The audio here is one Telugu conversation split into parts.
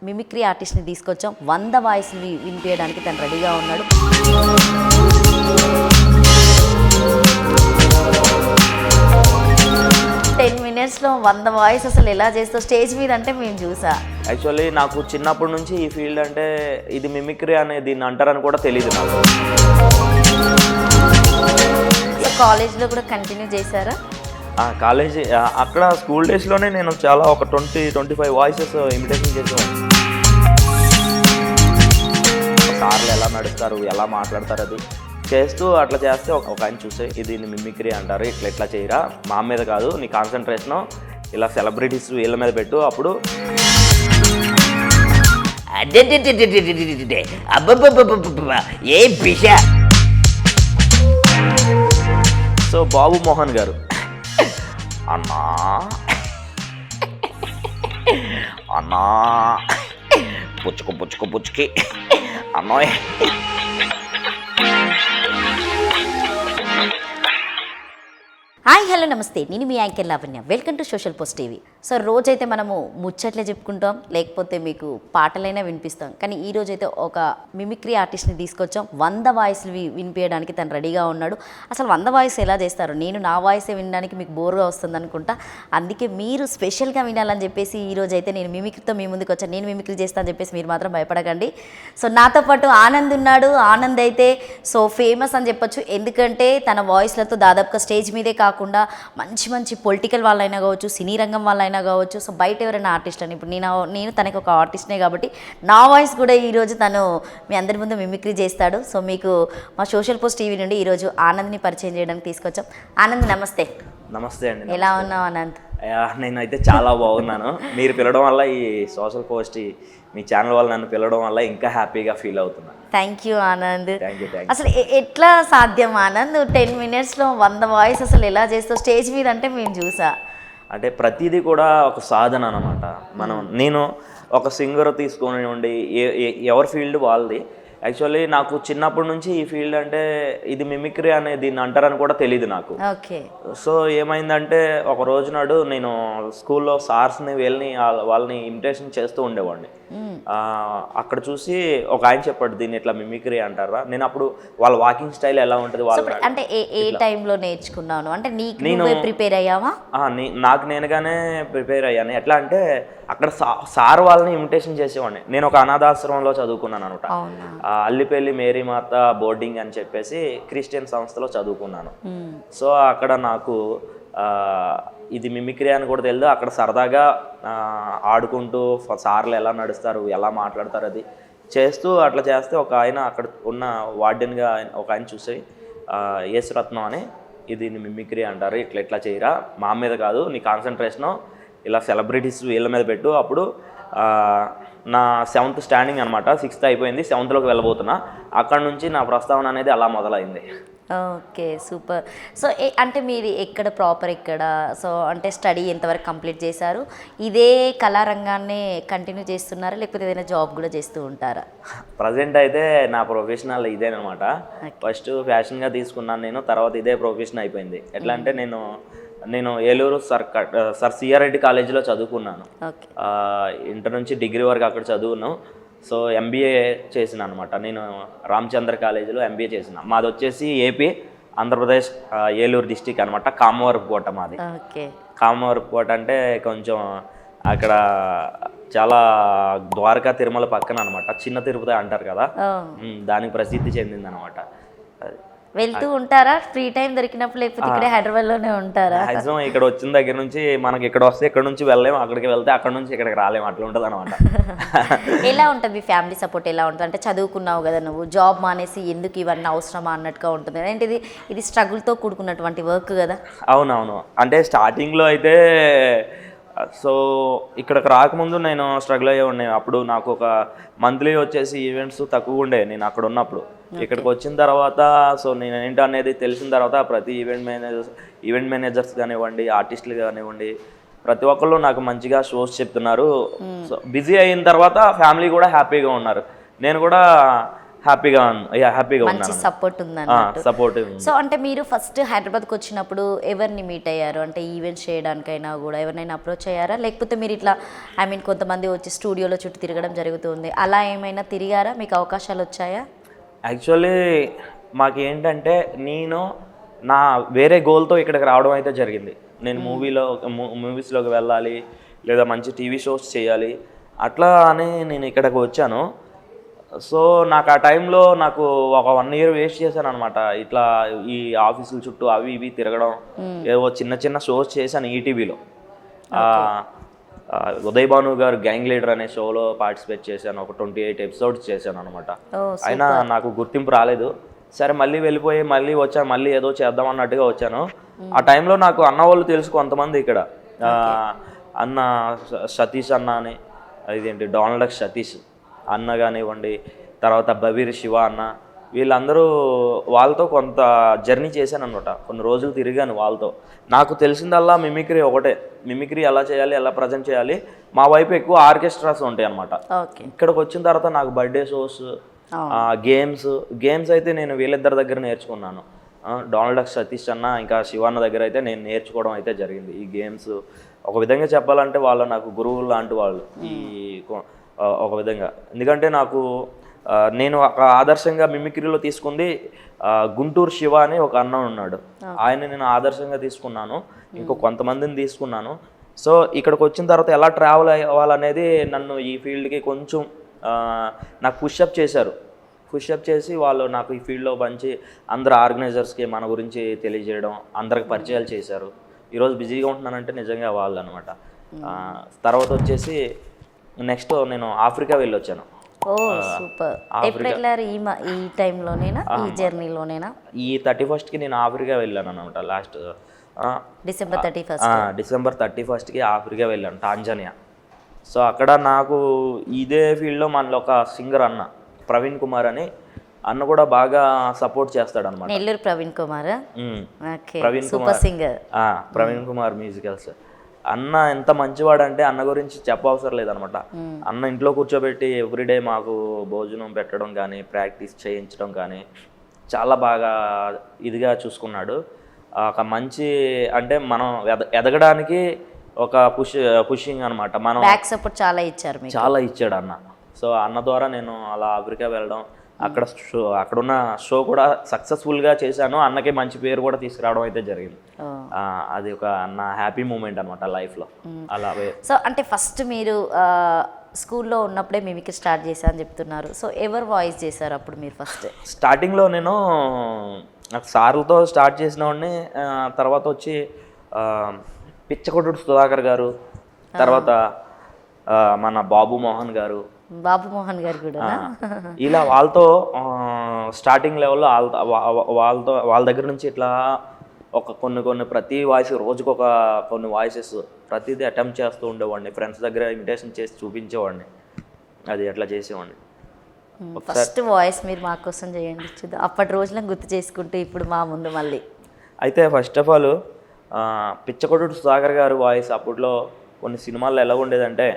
మిమిక్రీ ఆర్టిస్ట్ని తీసుకొచ్చాం. 100 వాయిస్లు వినిపించడానికి తను రెడీగా ఉన్నాడు. మినిట్స్లో 100 వాయిస్ అసలు ఎలా చేస్తావు స్టేజ్ మీద అంటే మేము చూసా. యాక్చువల్లీ నాకు చిన్నప్పటి నుంచి ఈ ఫీల్డ్ అంటే ఇది మిమిక్రీ అనేది దీన్ని అంటారని కూడా తెలియదు నాకు. కాలేజ్లో కూడా కంటిన్యూ చేశారా? కాలేజీ అక్కడ స్కూల్ డేస్లోనే నేను చాలా ఒక 20-25 వాయిసెస్ ఇమిటేషన్ చేసేవాడిని. సార్లు ఎలా నడుస్తారు, ఎలా మాట్లాడతారు అది చేస్తూ అట్లా చేస్తే ఒక ఆయన చూసే ఇది మిమిక్రీ అంటారు, ఇట్లా చేయరా, మా మీద కాదు నీ కాన్సన్ట్రేషను ఇలా సెలబ్రిటీస్ వీళ్ళ మీద పెట్టు. అప్పుడు ఏ పిష సో బాబు మోహన్ గారు అన్నా అన్నా పుచ్చుకి అన్నోయ్ హాయ్ హలో నమస్తే, నేను మీ anchor Lavanya. Welcome to social post TV. So రోజైతే మనము ముచ్చట్లే చెప్పుకుంటాం, లేకపోతే మీకు పాటలైనా వినిపిస్తాం. కానీ ఈ రోజైతే ఒక మిమిక్రీ ఆర్టిస్ట్ని తీసుకొచ్చాం. 100 వాయిస్లు వినిపించడానికి తను రెడీగా ఉన్నాడు. అసలు 100 వాయిస్ ఎలా చేస్తారు? నేను నా వాయిసే వినడానికి మీకు బోర్గా వస్తుంది అనుకుంటా. అందుకే మీరు స్పెషల్గా వినాలని చెప్పేసి ఈ రోజైతే నేను మిమిక్రీతో మీ ముందుకు వచ్చాను. నేను మిమిక్రీ చేస్తాను అని చెప్పేసి మీరు మాత్రం భయపడకండి. సో నాతో పాటు ఆనంద్ ఉన్నాడు. ఆనంద్ అయితే సో ఫేమస్ అని చెప్పొచ్చు, ఎందుకంటే తన వాయిస్లతో దాదాపుగా స్టేజ్ మీదే కాకుండా మంచి పొలిటికల్ వాళ్ళైనా కావచ్చు, సినీ రంగం వాళ్ళైనా కావచ్చు, సో బయట ఎవరైనా ఆర్టిస్ట్ అని ఇప్పుడు నేను తనకి ఒక ఆర్టిస్ట్నే కాబట్టి నా వాయిస్ కూడా ఈరోజు తను మీ అందరి ముందు మిమిక్రీ చేస్తాడు. సో మీకు మా సోషల్ పోస్ట్ టీవీ నుండి ఈరోజు ఆనంద్ని పరిచయం చేయడానికి తీసుకొచ్చాం. ఆనంద్ నమస్తే. నమస్తే అండి. ఎలా ఉన్నావు ఆనంద్? నేనైతే చాలా బాగున్నాను. మీరు పిలవడం వల్ల ఈ సోషల్ పోస్ట్ మీ ఛానల్ వల్ల నన్ను పిలవడం వల్ల ఇంకా హ్యాపీగా ఫీల్ అవుతున్నాను. Thank you Anand. Thank you. అసలు ఎట్లా సాధ్యం ఆనంద్ 10 మినిట్స్లో 100 వాయిస్ అసలు ఎలా చేస్తావు స్టేజ్ మీద అంటే మేము చూసా. అంటే ప్రతిదీ కూడా ఒక సాధన అన్నమాట. నేను ఒక సింగర్ తీసుకొని ఎవరి ఫీల్డ్ వాళ్ళది. యాక్చువల్లీ నాకు చిన్నప్పటి నుంచి ఈ ఫీల్డ్ అంటే ఇది మిమిక్రీ అనే దీన్ని అంటారని కూడా తెలియదు నాకు. ఓకే. సో ఏమైందంటే ఒక రోజు నాడు నేను స్కూల్లో సార్స్ని వాళ్ళని ఇమిటేషన్ చేస్తూ ఉండేవాడిని. అక్కడ చూసి ఒక ఆయన చెప్పాడు దీన్ని ఇట్లా మిమిక్రీ అంటారా. నేను అప్పుడు వాళ్ళ వాకింగ్ స్టైల్ ఎలా ఉంటుంది అంటే ఏ టైంలో నేర్చుకున్నాను అంటే నేను ప్రిపేర్ అయ్యావా? నాకు నేనుగానే ప్రిపేర్ అయ్యాను. ఎట్లా అంటే అక్కడ సార్ వాళ్ళని ఇమిటేషన్ చేసేవాడిని. నేను ఒక అనాథాశ్రమంలో చదువుకున్నాను అనమాట. అల్లిపల్లి మేరీమాత బోర్డింగ్ అని చెప్పేసి క్రిస్టియన్ సంస్థలో చదువుకున్నాను. సో అక్కడ నాకు ఇది మిమిక్రీ అని కూడా తెలియదు. అక్కడ సరదాగా ఆడుకుంటూ సార్లు ఎలా నడుస్తారు, ఎలా మాట్లాడతారు అది చేస్తూ అట్లా చేస్తే ఒక ఆయన అక్కడ ఉన్న వార్డెన్గా ఒక ఆయన చూసి యేసురత్నం అని ఇది మిమిక్రీ అంటారు, ఇట్లా చేయరా, మా మీద కాదు నీ కాన్సన్ట్రేషను ఇలా సెలబ్రిటీస్ వీళ్ళ మీద పెట్టు. అప్పుడు నా 7th స్టాండింగ్ అనమాట, 6th అయిపోయింది, 7thలోకి వెళ్ళబోతున్నా. అక్కడ నుంచి నా ప్రస్తావన అనేది అలా మొదలైంది. Okay, super. సో అంటే మీరు ప్రాపర్ ఎక్కడ, సో అంటే స్టడీ ఎంతవరకు కంప్లీట్ చేశారు? ఇదే కళారంగాన్ని కంటిన్యూ చేస్తున్నారా లేకపోతే ఏదైనా జాబ్ కూడా చేస్తూ ఉంటారా? ప్రజెంట్ అయితే నా ప్రొఫెషనల్ ఇదేనమాట. ఫస్ట్ ఫ్యాషన్గా తీసుకున్నాను నేను, తర్వాత ఇదే ప్రొఫెషన్ అయిపోయింది. ఎట్లా అంటే నేను ఏలూరు సర్ సిఆర్ రెడ్డి కాలేజీలో చదువుకున్నాను. ఇంటర్ నుంచి డిగ్రీ వరకు అక్కడ చదువును. సో ఎంబీఏ చేసిన అనమాట. నేను రామచంద్ర కాలేజీలో ఎంబీఏ చేసిన. మాది వచ్చేసి ఏపీ ఆంధ్రప్రదేశ్ ఏలూరు డిస్టిక్ అనమాట. కామవరపుకోట మాది. కామవరపుకోట అంటే కొంచెం అక్కడ చాలా ద్వారకా తిరుమల పక్కన అనమాట. చిన్న తిరుపతి అంటారు కదా, దానికి ప్రసిద్ధి చెందింది అనమాట. వెళ్తూ ఉంటారా ఫ్రీ టైం దొరికినప్పుడు లేకపోతే ఇక్కడే హైదరాబాద్లోనే ఉంటారా? మ్యాక్సిమం ఇక్కడ వచ్చిన దగ్గర నుంచి మనకి ఇక్కడ వస్తే ఇక్కడ నుంచి వెళ్ళలేము, అక్కడికి వెళ్తే అక్కడ నుంచి ఇక్కడికి రాలేము, అట్లా ఉంటుంది అనమాట. ఎలా ఉంటుంది మీ ఫ్యామిలీ సపోర్ట్ ఎలా ఉంటుంది? అంటే చదువుకున్నావు కదా నువ్వు, జాబ్ మానేసి ఎందుకు ఇవన్నీ అవసరమా అన్నట్టుగా ఉంటుంది. ఏంటిది ఇది స్ట్రగుల్తో కూడుకున్నటువంటి వర్క్ కదా? అవునవును. అంటే స్టార్టింగ్లో అయితే సో ఇక్కడికి రాకముందు నేను స్ట్రగుల్ అయ్యే ఉన్నాయి. అప్పుడు నాకు ఒక మంత్లీ వచ్చేసి ఈవెంట్స్ తక్కువ ఉండే నేను అక్కడ ఉన్నప్పుడు. ఇక్కడికి వచ్చిన తర్వాత సో నేను ఏంటి అనేది తెలిసిన తర్వాత ప్రతి ఈవెంట్ మేనేజర్స్ కానివ్వండి, ఆర్టిస్టులు కానివ్వండి, ప్రతి ఒక్కళ్ళు నాకు మంచిగా షోస్ చెప్తున్నారు. సో బిజీ అయిన తర్వాత ఫ్యామిలీ కూడా హ్యాపీగా ఉన్నారు. నేను కూడా హ్యాపీగా మంచి ఉన్నాను. సపోర్ట్ ఉందన్నట్టు. సపోర్ట్. సో అంటే మీరు ఫస్ట్ హైదరాబాద్కి వచ్చినప్పుడు ఎవరిని మీట్ అయ్యారు? అంటే ఈవెంట్స్ చేయడానికైనా కూడా ఎవరినైనా అప్రోచ్ అయ్యారా? లేకపోతే మీరు ఇట్లా కొంతమంది వచ్చి స్టూడియోలో చుట్టూ తిరగడం జరుగుతుంది, అలా ఏమైనా తిరిగారా? మీకు అవకాశాలు వచ్చాయా? యాక్చువల్లీ మాకేంటంటే నేను నా వేరే గోల్తో ఇక్కడికి రావడం అయితే జరిగింది. నేను మూవీస్లోకి వెళ్ళాలి, లేదా మంచి టీవీ షోస్ చేయాలి, అట్లా అని నేను ఇక్కడికి వచ్చాను. సో నాకు ఆ టైంలో నాకు ఒక 1 year వేస్ట్ చేశాను అనమాట. ఇట్లా ఈ ఆఫీసుల చుట్టూ అవి ఇవి తిరగడం, ఏవో చిన్న చిన్న షోస్ చేశాను ఈటీవీలో. ఉదయ్ భాను గారు గ్యాంగ్ లీడర్ అనే షోలో పార్టిసిపేట్ చేశాను. ఒక 28 episodes చేశాను అనమాట. అయినా నాకు గుర్తింపు రాలేదు. సరే మళ్ళీ వెళ్ళిపోయి మళ్ళీ వచ్చాను, మళ్ళీ ఏదో చేద్దాం అన్నట్టుగా వచ్చాను. ఆ టైంలో నాకు అన్న వాళ్ళు తెలుసు కొంతమంది ఇక్కడ. అన్న సతీష్ అన్న అని, ఇదేంటి డొనాల్డ్ సతీష్ అన్న కానివ్వండి, తర్వాత బవీర్ శివ అన్న, వీళ్ళందరూ వాళ్ళతో కొంత జర్నీ చేశాను అనమాట. కొన్ని రోజులు తిరిగాను వాళ్ళతో. నాకు తెలిసిందల్లా మిమిక్రీ ఒకటే. మిమిక్రీ ఎలా చేయాలి, ఎలా ప్రజెంట్ చేయాలి. మా వైపు ఎక్కువ ఆర్కెస్ట్రాస్ ఉంటాయి అనమాట. ఇక్కడికి వచ్చిన తర్వాత నాకు బర్త్డే షోస్, గేమ్స్ అయితే నేను వీళ్ళిద్దరి దగ్గర నేర్చుకున్నాను. డొనాల్డ్ సతీష్ అన్న ఇంకా శివన్న దగ్గర అయితే నేను నేర్చుకోవడం అయితే జరిగింది. ఈ గేమ్స్ ఒక విధంగా చెప్పాలంటే వాళ్ళు నాకు గురువులు లాంటి వాళ్ళు ఈ ఒక విధంగా. ఎందుకంటే నాకు నేను ఒక ఆదర్శంగా మిమిక్రీలో తీసుకుంది గుంటూరు శివ అని ఒక అన్న ఉన్నాడు. ఆయన నేను ఆదర్శంగా తీసుకున్నాను, ఇంకో కొంతమందిని తీసుకున్నాను. సో ఇక్కడికి వచ్చిన తర్వాత ఎలా ట్రావెల్ అవ్వాలనేది నన్ను ఈ ఫీల్డ్కి కొంచెం నాకు పుషప్ చేశారు. పుషప్ చేసి వాళ్ళు నాకు ఈ ఫీల్డ్లో మంచి అందరు ఆర్గనైజర్స్కి మన గురించి తెలియజేయడం, అందరికి పరిచయాలు చేశారు. ఈరోజు బిజీగా ఉంటున్నానంటే నిజంగా వాళ్ళు అనమాట. తర్వాత వచ్చేసి నెక్స్ట్ నేను ఆఫ్రికా వెళ్ళొచ్చాను. ఈ టైంలోనేనా, ఈ జర్నీలోనేనా? ఈ 31st నేను ఆఫ్రికా వెళ్ళాను అనమాట. లాస్ట్ డిసెంబర్ 31st ఆఫ్రికా వెళ్ళాను, టాంజానియా. సో అక్కడ నాకు ఇదే ఫీల్డ్లో మనలో ఒక సింగర్ అన్న ప్రవీణ్ కుమార్ అని అన్న కూడా బాగా సపోర్ట్ చేస్తాడు అనమాట. నెల్లూరు ప్రవీణ్ కుమార్. ప్రవీణ్ కుమార్ మ్యూజికల్స్ అన్న ఎంత మంచివాడు అంటే అన్న గురించి చెప్పవసరం లేదనమాట. అన్న ఇంట్లో కూర్చోబెట్టి ఎవ్రీడే మాకు భోజనం పెట్టడం కానీ, ప్రాక్టీస్ చేయించడం కానీ చాలా బాగా ఇదిగా చూసుకున్నాడు. ఒక మంచి అంటే మనం ఎదగడానికి ఒక పుషింగ్ అనమాట. మనం బ్యాక్ సపోర్ట్ చాలా ఇచ్చాడు అన్న. సో అన్న ద్వారా నేను అలా ఆఫ్రికా వెళ్ళడం, అక్కడున్న షో కూడా సక్సెస్ఫుల్గా చేశాను. అన్నకి మంచి పేరు కూడా తీసుకురావడం అయితే జరిగింది. అది ఒక నా హ్యాపీ మూమెంట్ అనమాట లైఫ్లో. అలా సో అంటే ఫస్ట్ మీరు స్కూల్లో ఉన్నప్పుడే మిమిక్రీ స్టార్ట్ చేశా అని చెప్తున్నారు. సో ఎవరు వాయిస్ చేశారు అప్పుడు మీరు? ఫస్ట్ స్టార్టింగ్లో నేను సార్లతో స్టార్ట్ చేసిన వాడిని. తర్వాత వచ్చి పిచ్చకొట్టుడు సుధాకర్ గారు, తర్వాత మన బాబు మోహన్ గారు కూడా ఇలా వాళ్ళతో స్టార్టింగ్ లెవెల్లో వాళ్ళ దగ్గర నుంచి ఇట్లా ఒక కొన్ని ప్రతి వాయిస్ రోజుకు ఒక కొన్ని వాయిసెస్ ప్రతిదీ అటెంప్ట్ చేస్తూ ఉండేవాడిని. ఫ్రెండ్స్ దగ్గర ఇమిటేషన్ చేసి చూపించేవాడిని. అది ఎట్లా చేసేవాడిని. ఫస్ట్ వాయిస్ మీరు మా కోసం చేయండి చూద్దాం, అప్పటి రోజులను గుర్తు చేసుకుంటూ ఇప్పుడు మా ముందు మళ్ళీ. అయితే ఫస్ట్ ఆఫ్ ఆల్ పిచ్చకొట్టుడు సుధాకర్ గారు వాయిస్ అప్పట్లో కొన్ని సినిమాల్లో ఎలా ఉండేదంటే,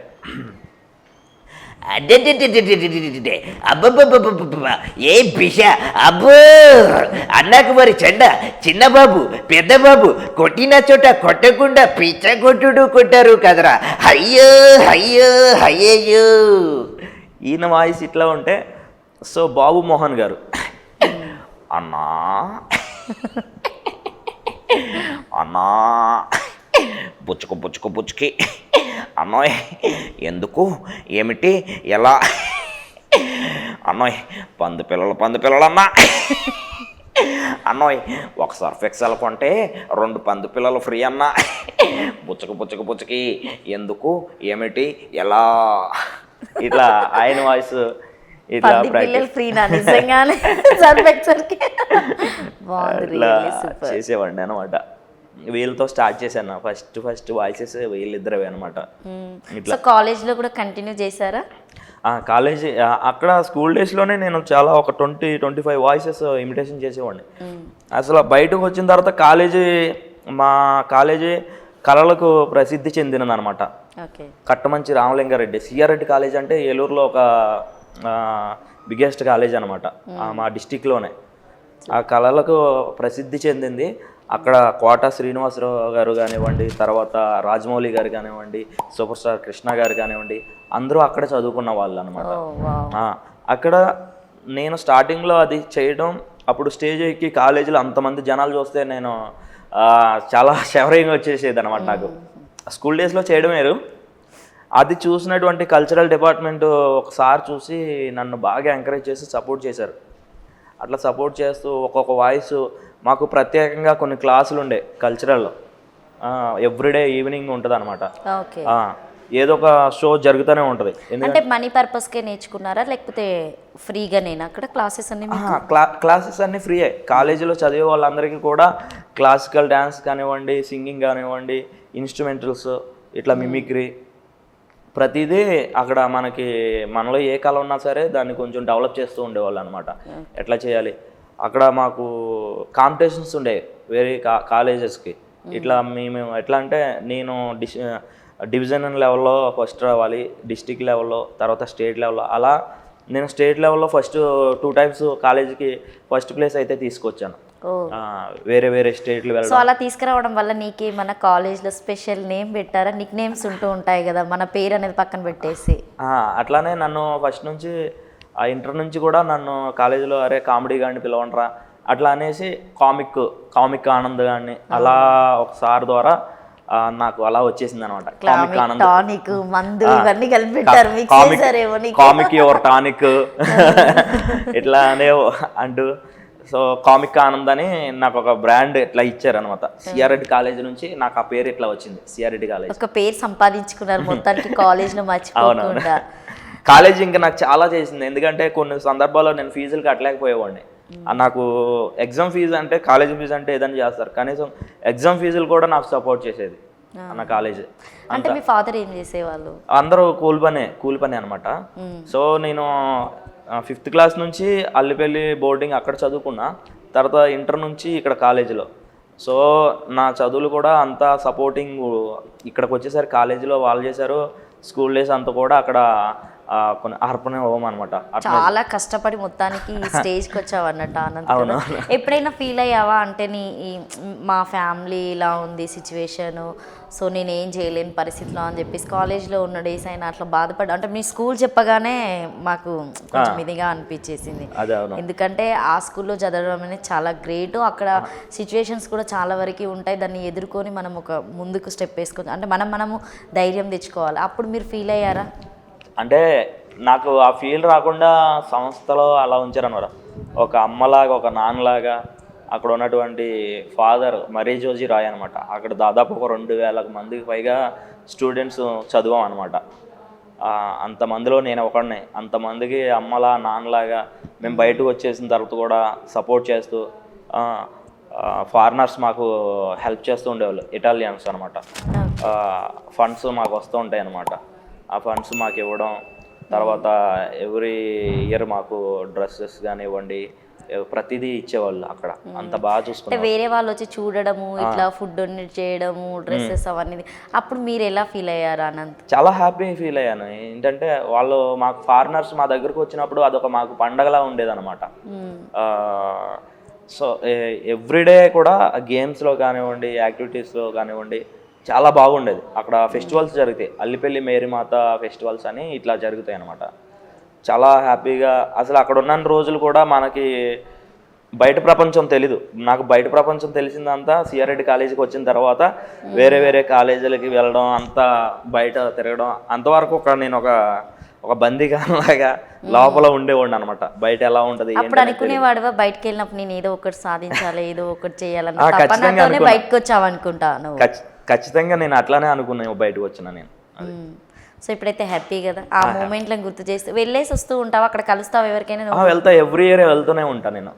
అబ్బబ్బబ్బబ్బబ్బ ఏ పిష అబ్బో అన్నకు మరి చెండ, చిన్న బాబు పెద్ద బాబు కొట్టిన చోట కొట్టకుండా పిచ్చ కొట్టుడు కొట్టారు కదరా, అయ్యో అయ్యో అయ్యయ్యో. ఈయన వాయిస్ ఇట్లా ఉంటే సో బాబు మోహన్ గారు అన్నా అన్నా బుచ్చుకి అన్నోయ్ ఎందుకు ఏమిటి ఎలా అన్నోయ్ పంది పిల్లలు అన్నా అన్నోయ్ ఒక సర్ఫ్ ఎక్సెల్ కొంటే 2 పంది పిల్లలు ఫ్రీ అన్నా బుచ్చుకి ఎందుకు ఏమిటి ఎలా. ఇట్లా ఆయన వాయిస్ ఇట్లా చేసేవాడిని అనమాట. వీళ్ళతో స్టార్ట్ చేశాను. ఫస్ట్ వాయిసెస్ వీళ్ళిద్దరవే అనమాట. ఇట్లా కాలేజ్లో కూడా కంటిన్యూ చేశారా? కాలేజీ అక్కడ స్కూల్ డేస్లోనే నేను చాలా ఒక 20-25 వాయిసెస్ ఇమిటేషన్ చేసేవాడిని. అసలు బయటకు వచ్చిన తర్వాత మా కాలేజీ కళలకు ప్రసిద్ధి చెందినది అనమాట. కట్టమంచి రామలింగారెడ్డి సిఆర్రెడ్డి కాలేజ్ అంటే ఏలూరులో ఒక బిగ్గెస్ట్ కాలేజ్ అనమాట మా డిస్టిక్లోనే. ఆ కళలకు ప్రసిద్ధి చెందింది. అక్కడ కోట శ్రీనివాసరావు గారు కానివ్వండి, తర్వాత రాజమౌళి గారు కానివ్వండి, సూపర్ స్టార్ కృష్ణ గారు కానివ్వండి, అందరూ అక్కడే చదువుకున్న వాళ్ళు అనమాట. అక్కడ నేను స్టార్టింగ్లో అది చేయడం, అప్పుడు స్టేజ్ ఎక్కి కాలేజీలో అంతమంది జనాలు చూస్తే నేను చాలా షవరింగ్ వచ్చేసేది అనమాట. నాకు స్కూల్ డేస్లో చేయడం వేరు. అది చూసినటువంటి కల్చరల్ డిపార్ట్మెంట్ ఒకసారి చూసి నన్ను బాగా ఎంకరేజ్ చేసి సపోర్ట్ చేశారు. అట్లా సపోర్ట్ చేస్తూ ఒక్కొక్క వాయిస్ మాకు ప్రత్యేకంగా కొన్ని క్లాసులు ఉండే కల్చరల్లో. ఎవ్రీడే ఈవినింగ్ ఉంటుంది అనమాట. ఏదో ఒక షో జరుగుతూనే ఉంటుంది. అంటే మనీ పర్పస్కే నేర్చుకున్నారా లేకపోతే ఫ్రీగానేనా అక్కడ క్లాసెస్ అన్ని? క్లాసెస్ అన్నీ ఫ్రీయే. కాలేజీలో చదివే వాళ్ళందరికీ కూడా క్లాసికల్ డ్యాన్స్ కానివ్వండి, సింగింగ్ కానివ్వండి, ఇన్స్ట్రుమెంటల్స్, ఇట్లా మిమిక్రీ, ప్రతిదీ అక్కడ మనలో ఏ కళ ఉన్నా సరే దాన్ని కొంచెం డెవలప్ చేస్తూ ఉండేవాళ్ళు అనమాట. ఎట్లా చేయాలి, అక్కడ మాకు కాంపిటీషన్స్ ఉండేవి వేరే కాలేజెస్కి. ఇట్లా మేము ఎట్లా అంటే నేను డివిజన్ లెవెల్లో ఫస్ట్ రావాలి, డిస్టిక్ లెవెల్లో, తర్వాత స్టేట్ లెవెల్లో. అలా నేను స్టేట్ లెవెల్లో ఫస్ట్ 2 times కాలేజీకి ఫస్ట్ ప్లేస్ అయితే తీసుకొచ్చాను. వేరే వేరే స్టేట్లు వెళ్ళడం. సో అలా తీసుకురావడం వల్ల నీకు మన కాలేజ్లో స్పెషల్ నేమ్ పెట్టారా? నిక్ నేమ్స్ ఉంటూ ఉంటాయి కదా, మన పేరు అనేది పక్కన పెట్టేసి. అట్లానే నన్ను ఫస్ట్ నుంచి ఇంటర్ నుంచి కూడా నన్ను కాలేజీలో అరే కామెడీ గాడిని పిలవండిరా అట్లా అనేసి కామిక్ ఆనంద్ గాడిని అలా ఒక సార్ ద్వారా నాకు అలా వచ్చేసింది అనమాట. కామిక్ ఆనంద్, టానిక్, మందు ఇవన్నీ కలిపి పెట్టారు, మిక్స్ చేశారేమో. కామిక్ యువర్ టానిక్ ఇట్లా అనే అంటూ. సో కామిక్ ఆనంద్ అని నాకు ఒక బ్రాండ్ ఇట్లా ఇచ్చారనమాట. సిఆర్రెడ్డి కాలేజ్ నుంచి నాకు ఆ పేరు ఇట్లా వచ్చింది, సిఆర్రెడ్డి కాలేజ్. ఒక పేరు సంపాదించుకున్నారు మొత్తానికి కాలేజ్లో మర్చిపోకుండా. కాలేజ్ ఇంకా నాకు చాలా చేసింది. ఎందుకంటే కొన్ని సందర్భాల్లో నేను ఫీజులు కట్టలేకపోయేవాడిని. నాకు ఎగ్జామ్ ఫీజు అంటే, కాలేజ్ ఫీజు అంటే ఏదైనా చేస్తారు, కనీసం ఎగ్జామ్ ఫీజులు కూడా నాకు సపోర్ట్ చేసేది నా కాలేజ్. అంటే మీ ఫాదర్ ఏం చేసేవాళ్ళు? అందరూ కూలి పని అనమాట. సో నేను 5th క్లాస్ నుంచి అల్లిపల్లి బోర్డింగ్ అక్కడ చదువుకున్నా. తర్వాత ఇంటర్ నుంచి ఇక్కడ కాలేజీలో. సో నా చదువులు కూడా అంతా సపోర్టింగ్. ఇక్కడికి వచ్చేసరికి కాలేజీలో వాళ్ళు చేశారు. స్కూల్ డేస్ అంతా కూడా అక్కడ కొన్ని అర్పణ హోమం అనమాట. చాలా కష్టపడి మొత్తానికి ఈ స్టేజ్కి వచ్చావు అన్నట్టు ఆనంద్. ఎప్పుడైనా ఫీల్ అయ్యావా అంటే మా ఫ్యామిలీ ఇలా ఉంది సిచ్యువేషను, సో నేను ఏం చేయలేని పరిస్థితిలో అని చెప్పేసి కాలేజ్లో ఉన్న డేస్ అయినా అట్లా బాధపడ్డా? అంటే మీ స్కూల్ చెప్పగానే మాకు కొంచెం ఇదిగా అనిపించేసింది. ఎందుకంటే ఆ స్కూల్లో చదవడం అనేది చాలా గ్రేట్. అక్కడ సిచ్యువేషన్స్ కూడా చాలా వరకు ఉంటాయి, దాన్ని ఎదుర్కొని మనం ఒక ముందుకు స్టెప్ వేసుకోవచ్చు. అంటే మనము ధైర్యం తెచ్చుకోవాలి. అప్పుడు మీరు ఫీల్ అయ్యారా? అంటే నాకు ఆ ఫీల్ రాకుండా సంస్థలో అలా ఉంచారన్నమాట. ఒక అమ్మలాగా, ఒక నాన్నలాగా. అక్కడ ఉన్నటువంటి ఫాదర్ మరీ జోజీ రాయ్ అనమాట. అక్కడ దాదాపు ఒక 2000 మందికి పైగా స్టూడెంట్స్ చదివాం అనమాట. అంతమందిలో నేను ఒకడిని. అంతమందికి అమ్మలా, నాన్నలాగా మేము బయటకు వచ్చేసిన తర్వాత కూడా సపోర్ట్ చేస్తూ, ఫారినర్స్ మాకు హెల్ప్ చేస్తూ ఉండేవాళ్ళు, ఇటాలియన్స్ అనమాట. ఫండ్స్ మాకు వస్తూ ఉంటాయి అన్నమాట. ఆ ఫండ్స్ మాకు ఇవ్వడం, తర్వాత ఎవ్రీ ఇయర్ మాకు డ్రెస్సెస్ కానివ్వండి ప్రతిదీ ఇచ్చేవాళ్ళు అక్కడ. అంత బాగా చూసుకుంటారు. వేరే వాళ్ళు వచ్చి చూడడము, ఇట్లా ఫుడ్ డొనేట్ చేయడము, డ్రెస్సెస్ అవన్నీ. అప్పుడు మీరు ఎలా ఫీల్ అయ్యారు అనంత్? చాలా హ్యాపీ ఫీల్ అయ్యాను. ఏంటంటే వాళ్ళు మాకు ఫారినర్స్ మా దగ్గరకు వచ్చినప్పుడు అదొక మాకు పండగలా ఉండేదన్నమాట. సో ఎవ్రీడే కూడా గేమ్స్లో కానివ్వండి, యాక్టివిటీస్లో కానివ్వండి చాలా బాగుండేది. అక్కడ ఫెస్టివల్స్ జరుగుతాయి, అల్లిపల్లి మేరీమాత ఫెస్టివల్స్ అని ఇట్లా జరుగుతాయి అన్నమాట. చాలా హ్యాపీగా అసలు అక్కడ ఉన్న రోజులు కూడా మనకి బయట ప్రపంచం తెలీదు. నాకు బయట ప్రపంచం తెలిసిందంతా సిఆర్రెడ్డి కాలేజీకి వచ్చిన తర్వాత. వేరే వేరే కాలేజీలకి వెళ్ళడం, అంతా బయట తిరగడం, అంతవరకు నేను ఒక బందీగాలాగా లోపల ఉండేవాడిని అనమాట. బయట ఎలా ఉంటుంది అప్పుడు అనుకునేవాడువా బయటకు వెళ్ళినప్పుడు నేను ఏదో ఒకటి సాధించాలి, ఏదో ఒకటి చేయాలని బయటకు వచ్చావు అనుకుంటాను? ఖచ్చితంగా నేను అట్లానే అనుకున్నాను బయటకు వచ్చిన నేను. సో ఇప్పుడైతే హ్యాపీ కదా? ఆ మూమెంట్లను గుర్తు చేస్తూ వెళ్ళేసి వస్తూ ఉంటావు, అక్కడ కలుస్తావు ఎవరికైనా? వెళ్తా, ఎవ్రీ ఇయర్ వెళ్తూనే ఉంటాను నేను.